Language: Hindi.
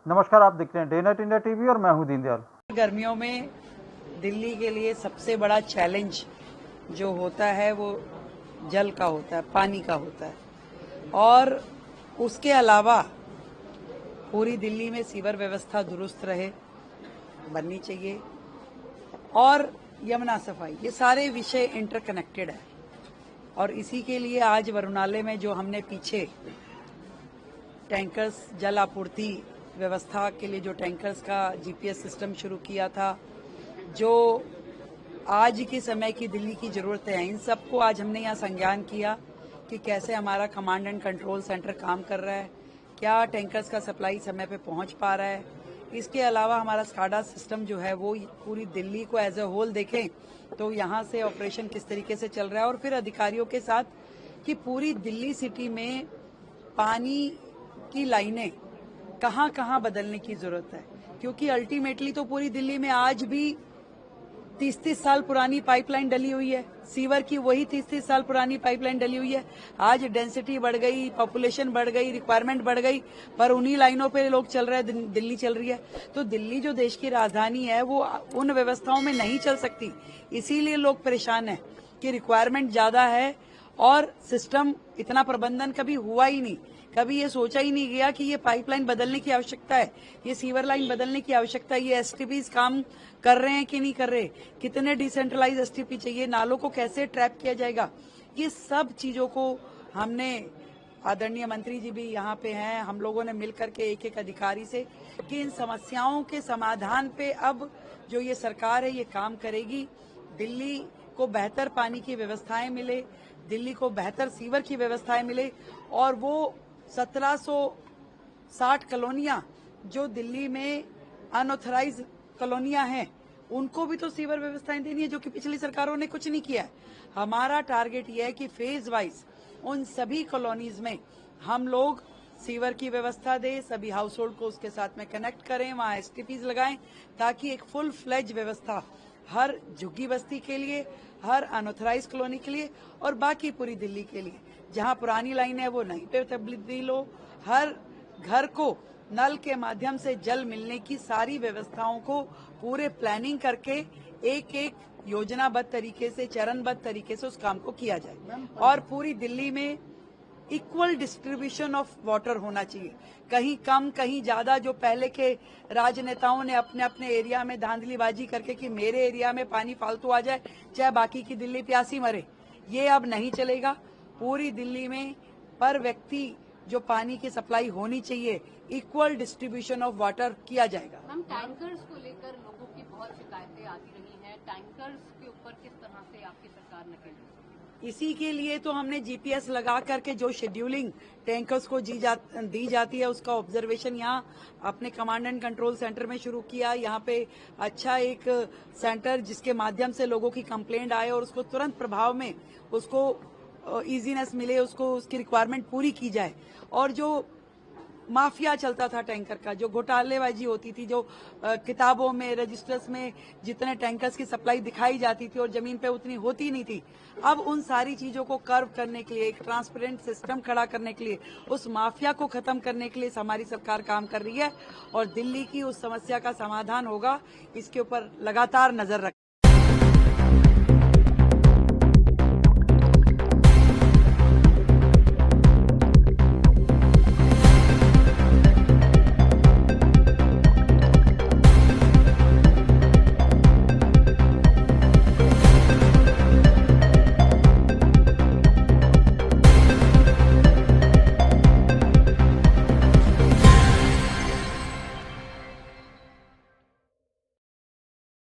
नमस्कार, आप देख रहे हैं डे नाइट इंडिया टीवी और मैं हूं दीनदयाल। गर्मियों में दिल्ली के लिए सबसे बड़ा चैलेंज जो होता है वो जल का होता है, पानी का होता है। और उसके अलावा पूरी दिल्ली में सीवर व्यवस्था दुरुस्त रहे, बननी चाहिए, और यमुना सफाई, ये सारे विषय इंटरकनेक्टेड है। और इसी के लिए आज वरुणालय में जो हमने पीछे टैंकर्स जल आपूर्ति व्यवस्था के लिए जो टैंकर्स का जीपीएस सिस्टम शुरू किया था, जो आज के समय की दिल्ली की जरूरत है, इन सबको आज हमने यहाँ संज्ञान किया कि कैसे हमारा कमांड एंड कंट्रोल सेंटर काम कर रहा है, क्या टैंकर्स का सप्लाई समय पे पहुंच पा रहा है। इसके अलावा हमारा स्काडा सिस्टम जो है वो पूरी दिल्ली को एज ए होल देखें तो यहाँ से ऑपरेशन किस तरीके से चल रहा है, और फिर अधिकारियों के साथ कि पूरी दिल्ली सिटी में पानी की लाइनें कहाँ कहाँ बदलने की जरूरत है, क्योंकि अल्टीमेटली तो पूरी दिल्ली में आज भी 30-30 साल पुरानी पाइपलाइन डली हुई है, सीवर की वही 30-30 साल पुरानी पाइपलाइन डली हुई है। आज डेंसिटी बढ़ गई, पॉपुलेशन बढ़ गई, रिक्वायरमेंट बढ़ गई, पर उन्हीं लाइनों पे लोग चल रहे हैं, दिल्ली चल रही है। तो दिल्ली जो देश की राजधानी है वो उन व्यवस्थाओं में नहीं चल सकती, इसीलिए लोग परेशान हैं कि रिक्वायरमेंट ज्यादा है और सिस्टम इतना प्रबंधन कभी हुआ ही नहीं। कभी ये सोचा ही नहीं गया कि ये पाइपलाइन बदलने की आवश्यकता है, ये सीवर लाइन बदलने की आवश्यकता है, ये एसटीपीज काम कर रहे हैं कि नहीं कर रहे, कितने डिसेंट्रलाइज एसटीपी चाहिए, नालों को कैसे ट्रैप किया जाएगा। ये सब चीजों को हमने, आदरणीय मंत्री जी भी यहाँ पे हैं, हम लोगों ने मिलकर के एक एक अधिकारी से कि इन समस्याओं के समाधान पे अब जो ये सरकार है ये काम करेगी। दिल्ली को बेहतर पानी की व्यवस्थाएं मिले, दिल्ली को बेहतर सीवर की व्यवस्थाएं मिले, और वो 1760 कॉलोनियां जो दिल्ली में अनऑथराइज कॉलोनियां हैं उनको भी तो सीवर व्यवस्थाएं देनी है, जो कि पिछली सरकारों ने कुछ नहीं किया है। हमारा टारगेट यह है कि फेज वाइज उन सभी कॉलोनीज में हम लोग सीवर की व्यवस्था दें, सभी हाउस होल्ड को उसके साथ में कनेक्ट करें, वहां एसटीपीज लगाएं, ताकि एक फुल फ्लेज व्यवस्था हर झुग्गी बस्ती के लिए, हर अनऑथराइज कॉलोनी के लिए और बाकी पूरी दिल्ली के लिए, जहां पुरानी लाइन है वो नहीं पे तब्दील हो, हर घर को नल के माध्यम से जल मिलने की सारी व्यवस्थाओं को पूरे प्लानिंग करके एक एक योजनाबद्ध तरीके से, चरणबद्ध तरीके से उस काम को किया जाए। और पूरी दिल्ली में इक्वल डिस्ट्रीब्यूशन ऑफ वाटर होना चाहिए, कहीं कम कहीं ज्यादा। जो पहले के राजनेताओं ने अपने अपने एरिया में धांधलीबाजी करके कि मेरे एरिया में पानी फालतू आ जाए चाहे बाकी की दिल्ली प्यासी मरे, ये अब नहीं चलेगा। पूरी दिल्ली में पर व्यक्ति जो पानी की सप्लाई होनी चाहिए, इक्वल डिस्ट्रीब्यूशन ऑफ वाटर किया जाएगा। हम टैंकर्स को लेकर लोगों की बहुत शिकायतें आती रही हैं, टैंकर्स के ऊपर किस तरह से आपकी सरकार नकेल रही है? इसी के लिए तो हमने जीपीएस लगा करके जो शेड्यूलिंग टैंकर्स को दी जाती है उसका ऑब्जर्वेशन यहाँ अपने कमांड एंड कंट्रोल सेंटर में शुरू किया। यहाँ पे अच्छा एक सेंटर जिसके माध्यम से लोगों की कंप्लेंट आए और उसको तुरंत प्रभाव में उसको इजीनेस मिले, उसको उसकी रिक्वायरमेंट पूरी की जाए। और जो माफिया चलता था टैंकर का, जो घोटालेबाजी होती थी, जो किताबों में रजिस्टर्स में जितने टैंकर्स की सप्लाई दिखाई जाती थी और जमीन पे उतनी होती नहीं थी, अब उन सारी चीजों को कर्व करने के लिए, एक ट्रांसपेरेंट सिस्टम खड़ा करने के लिए, उस माफिया को खत्म करने के लिए हमारी सरकार काम कर रही है। और दिल्ली की उस समस्या का समाधान होगा, इसके ऊपर लगातार नजर रख